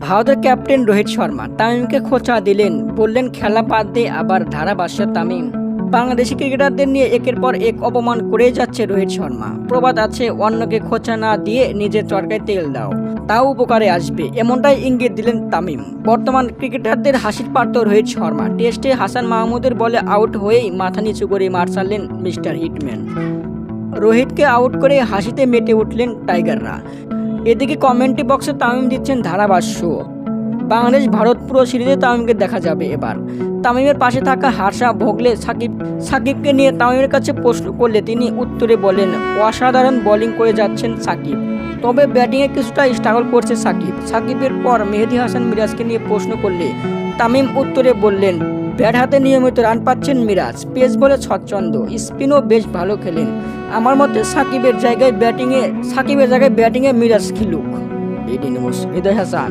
ভারতের ক্যাপ্টেন রোহিত শর্মা তামিমকে খোঁচা দিলেন, বললেন খেলা বাদ দিয়ে আবার ধারাভাষ্য তামিম। বাংলাদেশি ক্রিকেটারদের নিয়ে একের পর এক অপমান করে যাচ্ছে রোহিত শর্মা। প্রবাদ আছে, অন্যকে খোঁচা না দিয়ে নিজের চরকায় তেল দাও, তাও উপকারে আসবে, এমনটাই ইঙ্গিত দিলেন তামিম। বর্তমান ক্রিকেটারদের হাসির পাত্র রোহিত শর্মা টেস্টে হাসান মাহমুদের বলে আউট হয়েই মাথা নিচু করে মার ছাড়লেন মিস্টার হিটম্যান। রোহিতকে আউট করে হাসিতে মেতে উঠলেন টাইগাররা। এদিকে কমেন্ট্রি বক্সে তামিম দিচ্ছেন ধারাভাষ্য। বাংলাদেশ ভারত পুরো সিরিজে তামিমকে দেখা যাবে এবার। তামিমের পাশে থাকা হার্ষা ভোগলে সাকিবকে নিয়ে তামিমের কাছে প্রশ্ন করলে তিনি উত্তরে বলেন, অসাধারণ বোলিং করে যাচ্ছেন সাকিব, তবে ব্যাটিংয়ে কিছুটা স্ট্রাগল করছে সাকিবের পর মেহেদী হাসান মিরাজকে নিয়ে প্রশ্ন করলে তামিম উত্তরে বললেন, ব্যাট হাতে নিয়মিত রান পাচ্ছেন মিরাজ, পেস বলে স্বচ্ছন্দ, স্পিনও বেশ ভালো খেলেন। আমার মতে সাকিবের জায়গায় ব্যাটিংয়ে মিরাজ খেলুক। এটি নিউজ, হৃদয় হাসান।